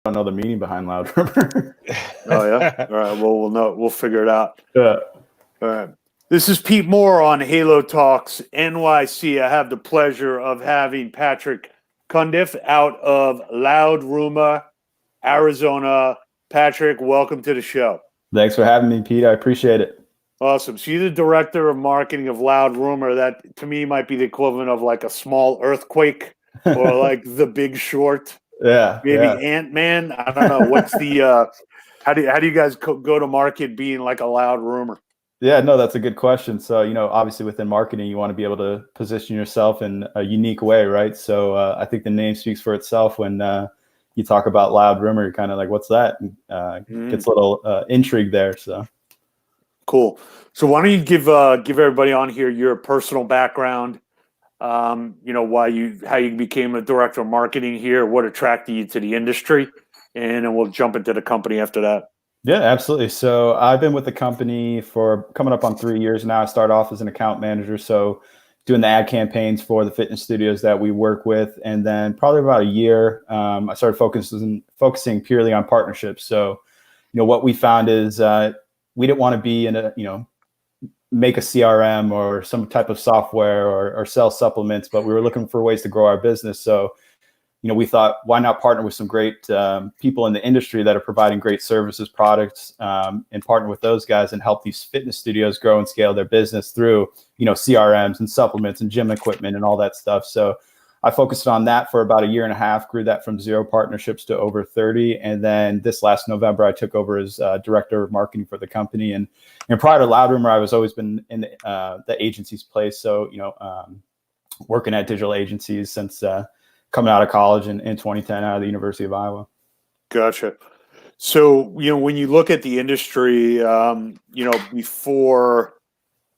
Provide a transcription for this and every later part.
don't know the meaning behind Loud Rumor. Oh yeah. All right. Well, we'll know. We'll figure it out. Yeah. All right. This is Pete Moore on Halo Talks NYC. I have the pleasure of having Patrick Cundiff out of Loud Rumor, Arizona. Patrick, welcome to the show. Thanks for having me, Pete. I appreciate it. Awesome. So you're the director of marketing of Loud Rumor. That to me might be the equivalent of like a small earthquake or like The Big Short. Yeah. Maybe yeah. Ant-Man. I don't know. What's the how do you guys go to market being like a Loud Rumor? Yeah, no, that's a good question. So, obviously within marketing, you want to be able to position yourself in a unique way, right? So I think the name speaks for itself. When you talk about Loud Rumor, you're kind of like, what's that? Gets a little intrigue there. So cool. So why don't you give everybody on here your personal background, how you became a director of marketing here, what attracted you to the industry, and then we'll jump into the company after that. Yeah, absolutely. So I've been with the company for coming up on 3 years now. I started off as an account manager, so doing the ad campaigns for the fitness studios that we work with. And then probably about a year, I started focusing purely on partnerships. So, what we found is we didn't want to be in make a CRM or some type of software or sell supplements, but we were looking for ways to grow our business. So we thought, why not partner with some great people in the industry that are providing great services, products, and partner with those guys and help these fitness studios grow and scale their business through, CRMs and supplements and gym equipment and all that stuff. So I focused on that for about a year and a half, grew that from 0 partnerships to over 30. And then this last November, I took over as director of marketing for the company. And prior to Loud Rumor, I was always been in the agency's place. So, working at digital agencies since coming out of college in 2010 out of the University of Iowa. Gotcha. So, when you look at the industry, before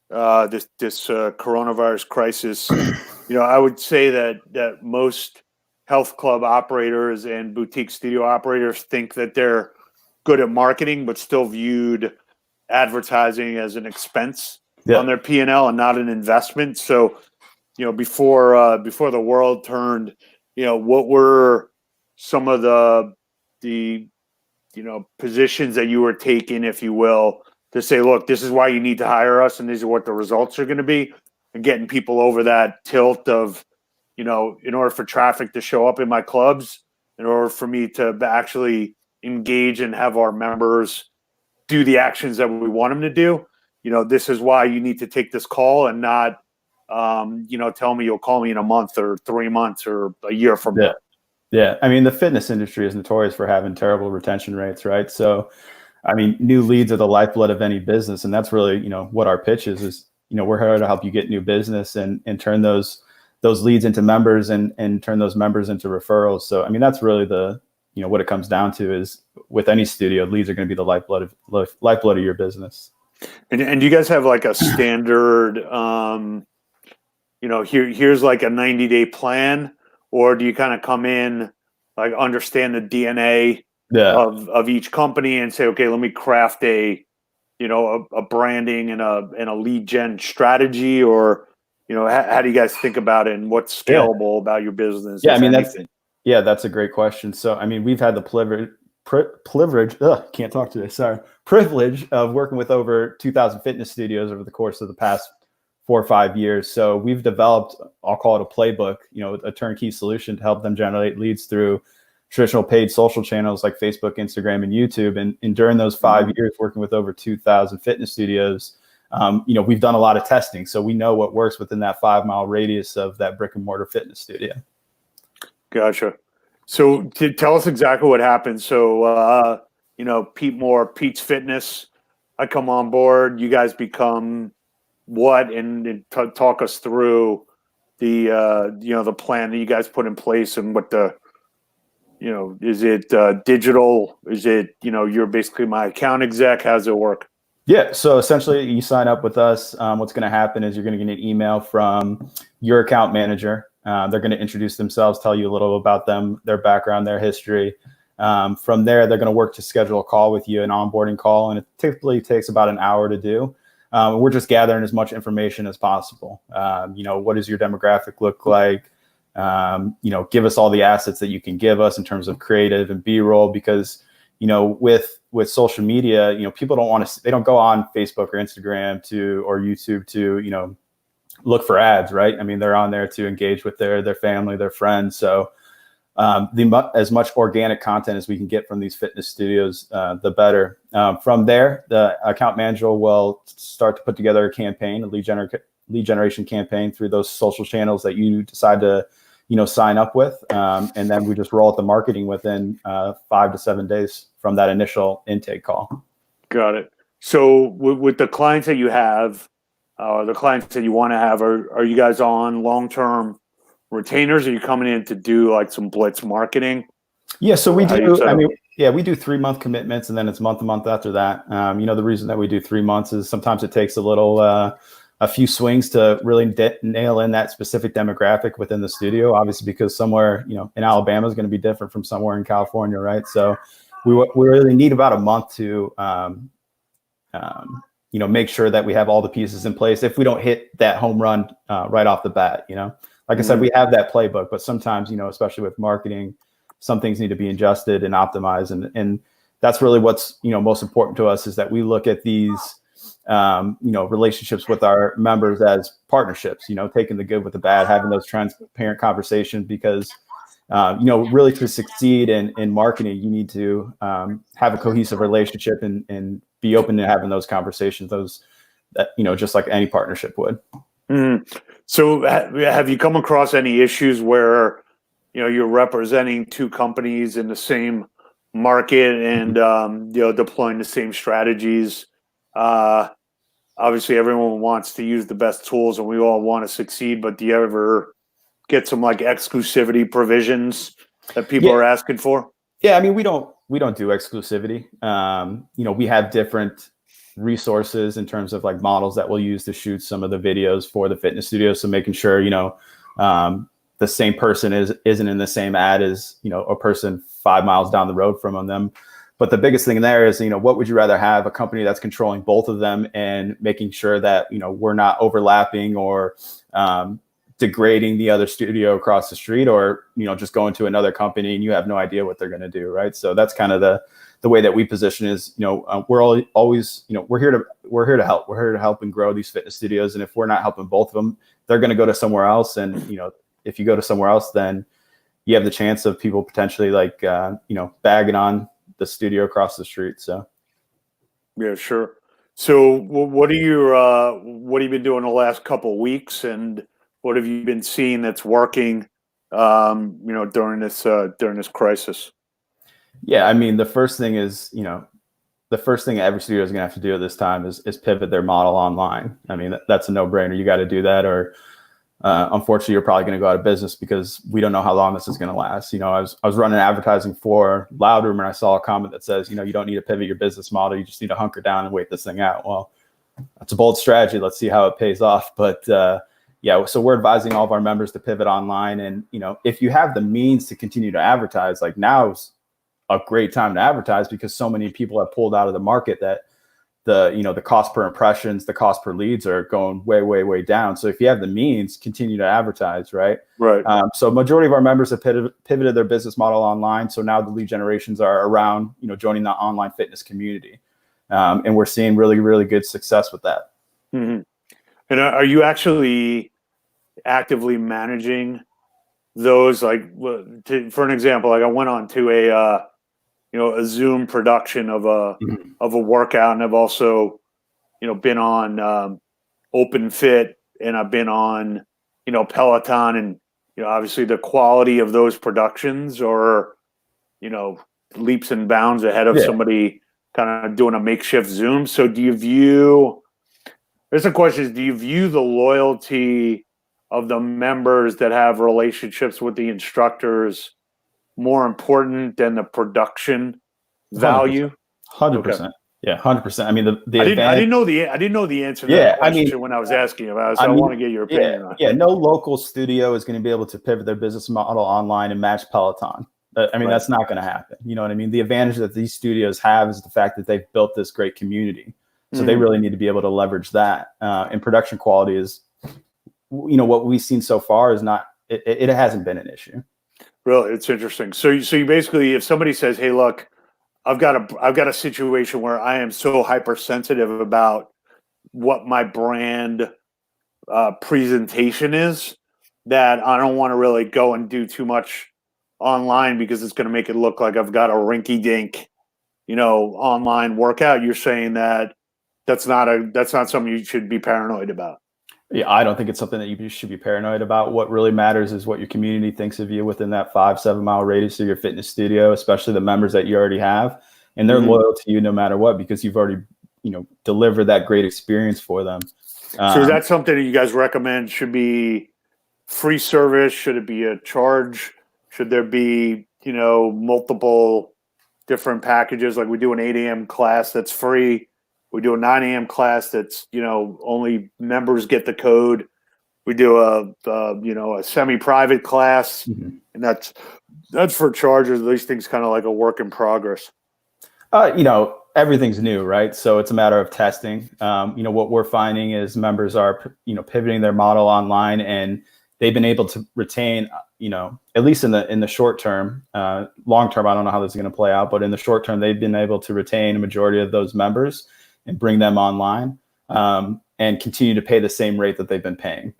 this coronavirus crisis, I would say that most health club operators and boutique studio operators think that they're good at marketing, but still viewed advertising as an expense on their P&L and not an investment. So, before the world turned, what were some of the positions that you were taking, if you will, to say, look, this is why you need to hire us, and these are what the results are going to be, and getting people over that tilt of, in order for traffic to show up in my clubs, in order for me to actually engage and have our members do the actions that we want them to do, this is why you need to take this call and not, tell me you'll call me in a month or 3 months or a year from now. Yeah. I mean, the fitness industry is notorious for having terrible retention rates, right? So, I mean, new leads are the lifeblood of any business. And that's really, what our pitch is, we're here to help you get new business and turn those leads into members and turn those members into referrals. So, I mean, that's really what it comes down to is with any studio, leads are going to be the lifeblood of your business. And do you guys have like a standard, here's like a 90-day plan, or do you kind of come in, like understand the DNA of each company and say, okay, let me craft a branding and a lead gen strategy, or, how do you guys think about it and what's scalable about your business? Yeah. I mean, that's a great question. So, I mean, we've had the privilege of working with over 2,000 fitness studios over the course of the past 4 or 5 years. So we've developed, I'll call it a playbook, a turnkey solution to help them generate leads through traditional paid social channels like Facebook, Instagram, and YouTube. And during those 5 years working with over 2,000 fitness studios, we've done a lot of testing. So we know what works within that 5-mile radius of that brick and mortar fitness studio. Gotcha. So tell us exactly what happened. So, Pete Moore, Pete's Fitness, I come on board, you guys become what, and talk us through the plan that you guys put in place and what the, is it digital? Is it, you're basically my account exec? How does it work? Yeah. So essentially you sign up with us. What's going to happen is you're going to get an email from your account manager. They're going to introduce themselves, tell you a little about them, their background, their history. From there, they're going to work to schedule a call with you, an onboarding call, and it typically takes about an hour to do. We're just gathering as much information as possible. What does your demographic look like? Give us all the assets that you can give us in terms of creative and B-roll, because, with social media, people they don't go on Facebook or Instagram or YouTube to, look for ads, right? I mean, they're on there to engage with their family, their friends. So as much organic content as we can get from these fitness studios, the better. From there, the account manager will start to put together a campaign, a lead generation campaign through those social channels that you decide to, sign up with. And then we just roll out the marketing within 5 to 7 days from that initial intake call. Got it. So with the clients that you have, the clients that you want to have, are you guys on long-term retainers? Are you coming in to do like some blitz marketing? Yeah, so we do. We do 3-month commitments, and then it's month to month after that. The reason that we do 3 months is sometimes it takes a few swings to really nail in that specific demographic within the studio. Obviously, because somewhere in Alabama is going to be different from somewhere in California, right? So we really need about a month to make sure that we have all the pieces in place. If we don't hit that home run right off the bat, like I said, we have that playbook, but sometimes, especially with marketing, some things need to be adjusted and optimized. And that's really what's, most important to us, is that we look at these, relationships with our members as partnerships, taking the good with the bad, having those transparent conversations, because, really to succeed in marketing, you need to have a cohesive relationship and be open to having those conversations, just like any partnership would. Mm-hmm. So have you come across any issues where, you're representing two companies in the same market and, deploying the same strategies? Obviously everyone wants to use the best tools and we all want to succeed, but do you ever get some like exclusivity provisions that people are asking for? Yeah. I mean, we don't do exclusivity. We have different resources in terms of like models that we'll use to shoot some of the videos for the fitness studio. So making sure, the same person isn't in the same ad as, a person 5 miles down the road from them. But the biggest thing there is, what would you rather have? A company that's controlling both of them and making sure that, we're not overlapping or degrading the other studio across the street, or, just going to another company and you have no idea what they're going to do. Right. So that's kind of the way that we position is, we're always, we're here to help. We're here to help and grow these fitness studios. And if we're not helping both of them, they're going to go to somewhere else. And, if you go to somewhere else, then you have the chance of people potentially bagging on the studio across the street. So. Yeah, sure. So what have you been doing the last couple of weeks, and what have you been seeing that's working, during this crisis? Yeah, I mean, the first thing is, the first thing every studio is going to have to do at this time is pivot their model online. I mean, that's a no-brainer. You got to do that, or unfortunately, you're probably going to go out of business, because we don't know how long this is going to last. I was running advertising for Loud Room, and I saw a comment that says, you don't need to pivot your business model. You just need to hunker down and wait this thing out. Well, that's a bold strategy. Let's see how it pays off. But so we're advising all of our members to pivot online. And, if you have the means to continue to advertise, like now's a great time to advertise, because so many people have pulled out of the market that the cost per impressions, the cost per leads are going way, way, way down. So if you have the means, continue to advertise, right? Right. So majority of our members have pivoted their business model online. So now the lead generations are around, joining the online fitness community. And we're seeing really, really good success with that. Mm-hmm. And are you actually actively managing those? Like, for an example, like I went on to a Zoom production of a workout, and I've also, been on Open Fit, and I've been on, Peloton, and obviously the quality of those productions are, leaps and bounds ahead of somebody kind of doing a makeshift Zoom. So there's the question is, do you view the loyalty of the members that have relationships with the instructors more important than the production value? 100%. Okay. Yeah, 100%. I mean, I didn't know the answer to that question when I was asking about it. So I want to get your opinion on it. Yeah, no local studio is going to be able to pivot their business model online and match Peloton. I mean, that's not going to happen. You know what I mean? The advantage that these studios have is the fact that they've built this great community. So they really need to be able to leverage that. And production quality is, what we've seen so far is it hasn't been an issue. Really, it's interesting. So you basically, if somebody says, "Hey, look, I've got a situation where I am so hypersensitive about what my brand presentation is that I don't want to really go and do too much online because it's going to make it look like I've got a rinky-dink, online workout." You're saying that that's not something you should be paranoid about. Yeah, I don't think it's something that you should be paranoid about. What really matters is what your community thinks of you within that 5-7 mile radius of your fitness studio, especially the members that you already have. And they're loyal to you no matter what, because you've already, delivered that great experience for them. So is that something that you guys recommend should be free service? Should it be a charge? Should there be, multiple different packages? Like we do an 8 a.m. class that's free. We do a 9 a.m. class that's, only members get the code. We do a semi-private class, and that's for chargers. These things kind of like a work in progress. Everything's new, right? So it's a matter of testing. What we're finding is members are, pivoting their model online, and they've been able to retain, at least in the short term. Long term, I don't know how this is going to play out, but in the short term, they've been able to retain a majority of those members and bring them online, and continue to pay the same rate that they've been paying.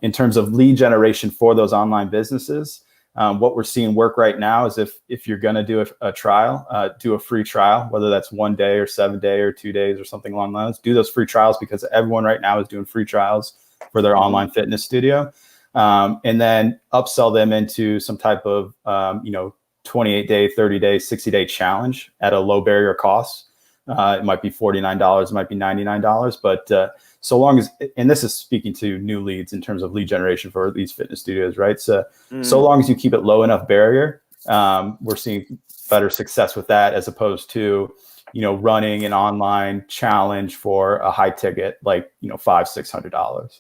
In terms of lead generation for those online businesses, what we're seeing work right now is if you're going to do a trial, do a free trial, whether that's 1 day or 7 day or 2 days or something along those lines. Do those free trials, because everyone right now is doing free trials for their online fitness studio, and then upsell them into some type of 28-day, 30-day, 60-day challenge at a low barrier cost. It might be $49, it might be $99, but so long as, and this is speaking to new leads in terms of lead generation for these fitness studios, right? So long as you keep it low enough barrier, we're seeing better success with that, as opposed to, running an online challenge for a high ticket, like, $500-$600.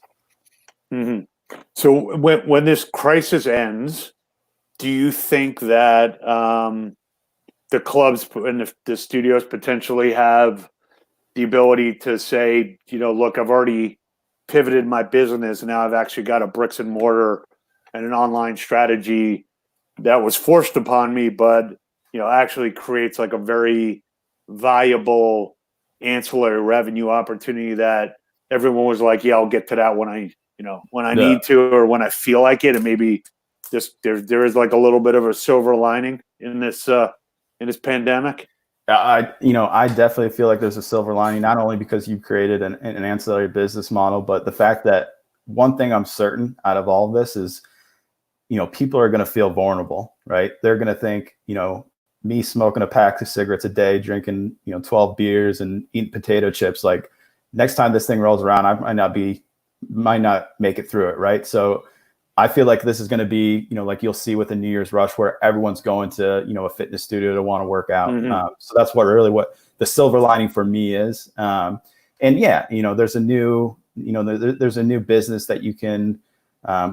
Mm-hmm. So when this crisis ends, do you think that the clubs and the studios potentially have the ability to say, look, I've already pivoted my business, and now I've actually got a bricks and mortar and an online strategy that was forced upon me, but, actually creates like a very viable ancillary revenue opportunity that everyone was like, yeah, I'll get to that when I need to, or when I feel like it. And maybe there is like a little bit of a silver lining in this pandemic. I definitely feel like there's a silver lining, not only because you've created an ancillary business model, but the fact that one thing I'm certain out of all of this is, people are going to feel vulnerable, right? They're going to think, me smoking a pack of cigarettes a day, drinking, 12 beers and eating potato chips, like next time this thing rolls around, I might not make it through it, right? So I feel like this is going to be, like you'll see with the New Year's rush, where everyone's going to, a fitness studio to want to work out. So that's what the silver lining for me is. And yeah, there's a new, there's a new business that you can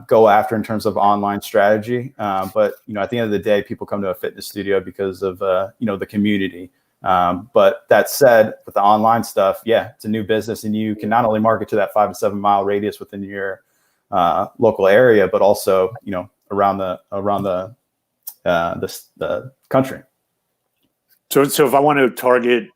go after in terms of online strategy. But, at the end of the day, people come to a fitness studio because of, the community. But that said, with the online stuff, yeah, it's a new business, and you can not only market to that 5 to 7 mile radius within your local area, but also, around the country. So if I want to target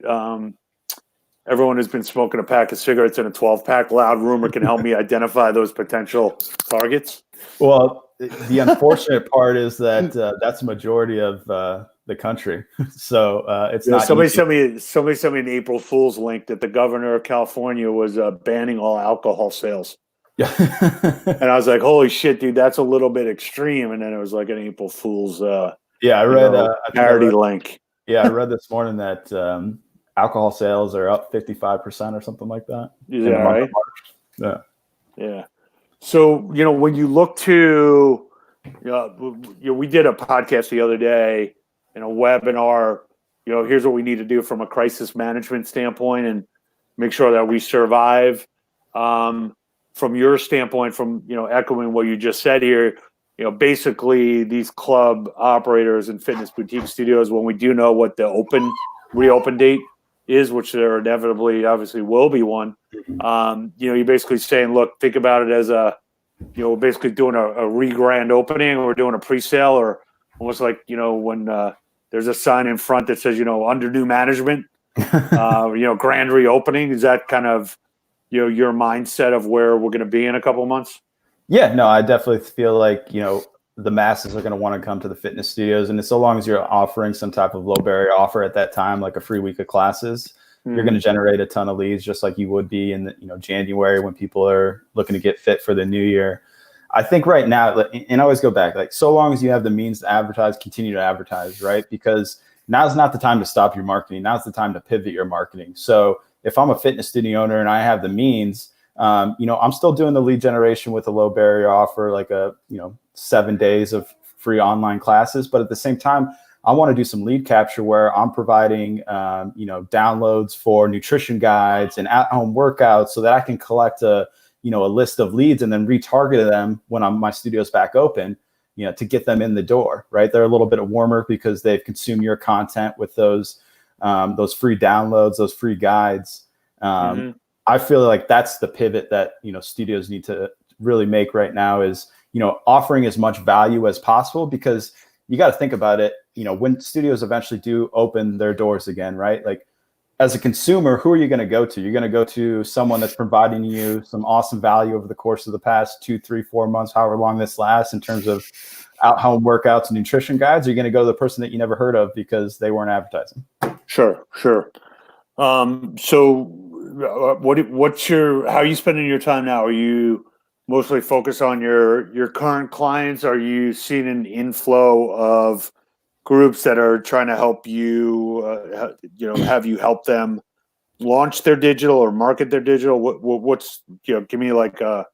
everyone who's been smoking a pack of cigarettes in a 12-pack, Loud Rumor can help me identify those potential targets. Well, the unfortunate part is that that's a majority of the country. So it's not. Somebody sent me an April Fool's link that the governor of California was banning all alcohol sales. Yeah. And I was like, holy shit, dude, that's a little bit extreme. And then it was like an April Fool's I read parody link. Yeah, I read this morning that alcohol sales are up 55% or something like that. Is that right? Yeah. Yeah. So, when you look to, we did a podcast the other day in a webinar, here's what we need to do from a crisis management standpoint and make sure that we survive. From your standpoint, from, echoing what you just said here, basically these club operators and fitness boutique studios, when we do know what the reopen date is, which there inevitably obviously will be one, you're basically saying, look, think about it as a basically doing a re-grand opening, or we're doing a pre-sale, or almost like, when there's a sign in front that says, under new management, grand reopening. Is that kind of, your mindset of where we're going to be in a couple of months? Yeah, no, I definitely feel like, the masses are going to want to come to the fitness studios. And so long as you're offering some type of low barrier offer at that time, like a free week of classes, you're going to generate a ton of leads, just like you would be in January when people are looking to get fit for the new year. I think right now, and I always go back, like, so long as you have the means to advertise, continue to advertise, right? Because now's not the time to stop your marketing. Now's the time to pivot your marketing. So if I'm a fitness studio owner and I have the means, I'm still doing the lead generation with a low barrier offer, like 7 days of free online classes. But at the same time, I want to do some lead capture where I'm providing, downloads for nutrition guides and at-home workouts so that I can collect a list of leads and then retarget them when my studio's back open, to get them in the door, right? They're a little bit warmer because they've consumed your content with those free downloads, those free guides. I feel like that's the pivot that, studios need to really make right now is, offering as much value as possible, because you got to think about it, when studios eventually do open their doors again, right? Like, as a consumer, who are you going to go to? You're going to go to someone that's providing you some awesome value over the course of the past 2, 3, 4 months, however long this lasts, in terms of at-home workouts and nutrition guides. Or you're going to go to the person that you never heard of because they weren't advertising. Sure. So how are you spending your time now? Are you mostly focused on your current clients? Are you seeing an inflow of groups that are trying to help you, have you help them launch their digital or market their digital? What's, give me like a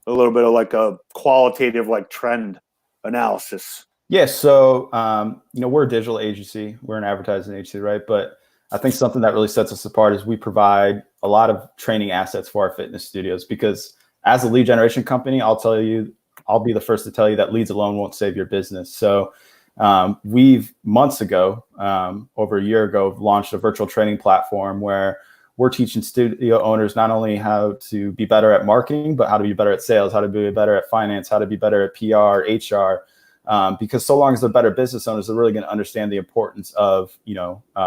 little bit of like a qualitative, like, trend analysis. Yeah. So, we're a digital agency, we're an advertising agency, right? But I think something that really sets us apart is we provide a lot of training assets for our fitness studios, because as a lead generation company, I'll be the first to tell you that leads alone won't save your business. So we've months ago, over a year ago, launched a virtual training platform where we're teaching studio owners not only how to be better at marketing, but how to be better at sales, how to be better at finance, how to be better at PR, HR. Because so long as they're better business owners, they're really going to understand the importance of,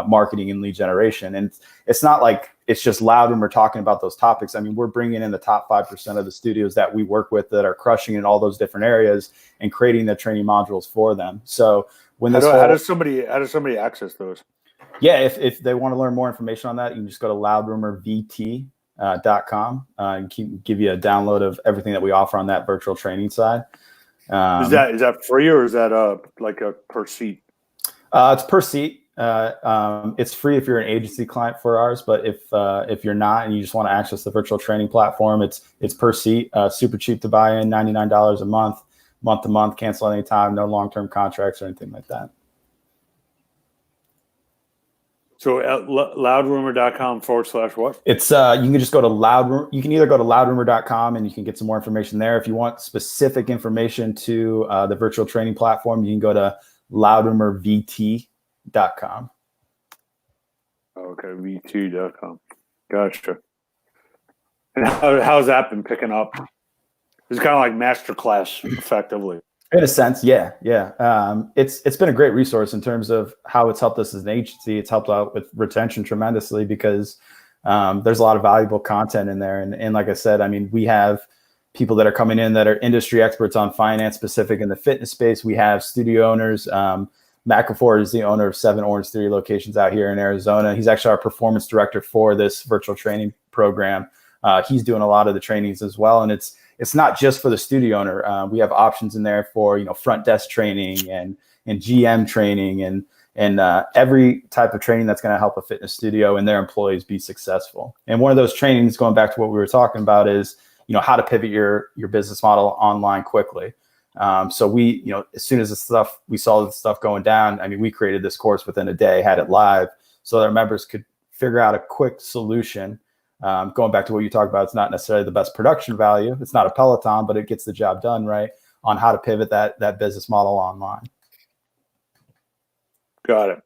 marketing and lead generation. And it's not like it's just loud when we're talking about those topics. I mean, we're bringing in the top 5% of the studios that we work with that are crushing in all those different areas and creating the training modules for them. So how does somebody access those? Yeah, if they want to learn more information on that, you can just go to loudrumorvt.com and give you a download of everything that we offer on that virtual training side. Is that free, or is that like a per seat? It's per seat. It's free if you're an agency client for ours, but if you're not and you just want to access the virtual training platform, it's per seat. Super cheap to buy in, $99 a month to month, cancel anytime, no long-term contracts or anything like that. So at loudrumor.com/what? It's you can just go to you can either go to loudrumor.com and you can get some more information there. If you want specific information to the virtual training platform, you can go to loudrumorvt.com. Okay, vt.com. Gotcha. And how's that been picking up? It's kind of like masterclass, effectively. In a sense, yeah. It's been a great resource in terms of how it's helped us as an agency. It's helped out with retention tremendously because there's a lot of valuable content in there. And like I said, I mean, we have people that are coming in that are industry experts on finance specific in the fitness space. We have studio owners. Matt Kafour is the owner of 7 Orange Theory locations out here in Arizona. He's actually our performance director for this virtual training program. He's doing a lot of the trainings as well. And it's not just for the studio owner. We have options in there for, front desk training and GM training and every type of training that's going to help a fitness studio and their employees be successful. And one of those trainings, going back to what we were talking about, is, how to pivot your business model online quickly. So we, as soon as we saw the stuff going down, I mean, we created this course within a day, had it live so that our members could figure out a quick solution. Going back to what you talked about, it's not necessarily the best production value. It's not a Peloton, but it gets the job done, right, on how to pivot that business model online. Got it.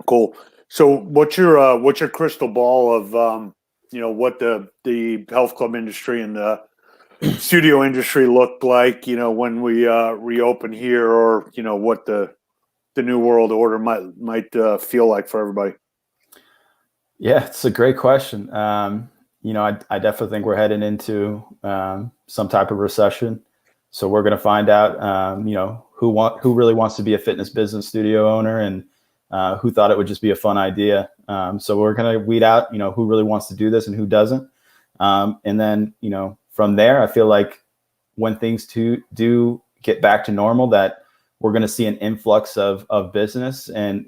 Cool. So what's your crystal ball of, what the health club industry and the studio industry look like, when we reopen here, or what the new world order might feel like for everybody? Yeah, it's a great question. I definitely think we're heading into some type of recession. So we're going to find out, who really wants to be a fitness business studio owner, and who thought it would just be a fun idea. So we're going to weed out, who really wants to do this and who doesn't. And then, from there, I feel like when things do get back to normal, that we're going to see an influx of business. And,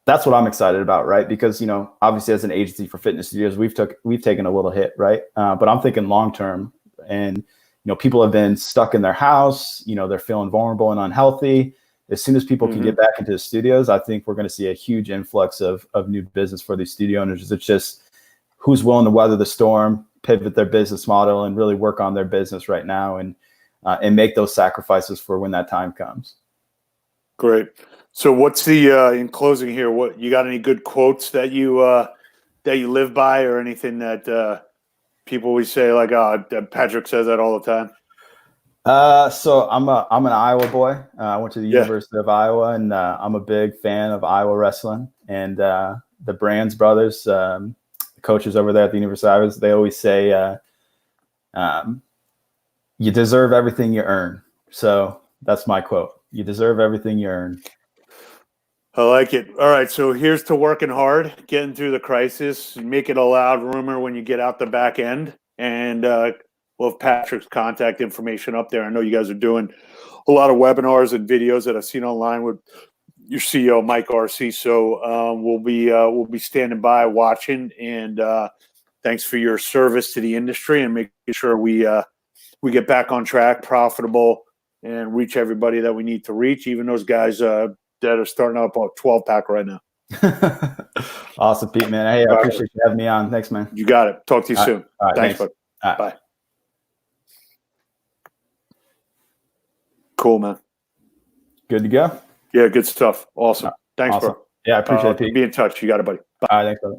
that's what I'm excited about, right? Because, obviously as an agency for fitness studios, we've taken a little hit, right? But I'm thinking long term, and people have been stuck in their house. They're feeling vulnerable and unhealthy. As soon as people can get back into the studios, I think we're going to see a huge influx of new business for these studio owners. It's just who's willing to weather the storm, pivot their business model, and really work on their business right now, and make those sacrifices for when that time comes. Great. So what's the in closing here? What you got? Any good quotes that you live by, or anything that people always say, like, "Oh, Patrick says that all the time"? So I'm an Iowa boy. I went to the University of Iowa, and I'm a big fan of Iowa wrestling. And the Brands brothers, the coaches over there at the University of Iowa, they always say, "You deserve everything you earn." So that's my quote. You deserve everything you earn. I like it. All right, so here's to working hard, getting through the crisis, make it a loud rumor when you get out the back end, and we'll have Patrick's contact information up there. I know you guys are doing a lot of webinars and videos that I've seen online with your CEO, Mike RC. So we'll be standing by watching, and thanks for your service to the industry and making sure we get back on track, profitable, and reach everybody that we need to reach, even those guys that are starting up a 12-pack right now. Awesome, Pete, man. Hey, I appreciate you having me on. Thanks, man. You got it. Talk to you soon. All right, thanks, bud. Right. Bye. Cool, man. Good to go? Yeah, good stuff. Awesome. Thanks, awesome. bro. Yeah, I appreciate it, Pete. Be in touch. You got it, buddy. Bye. All right, thanks, brother.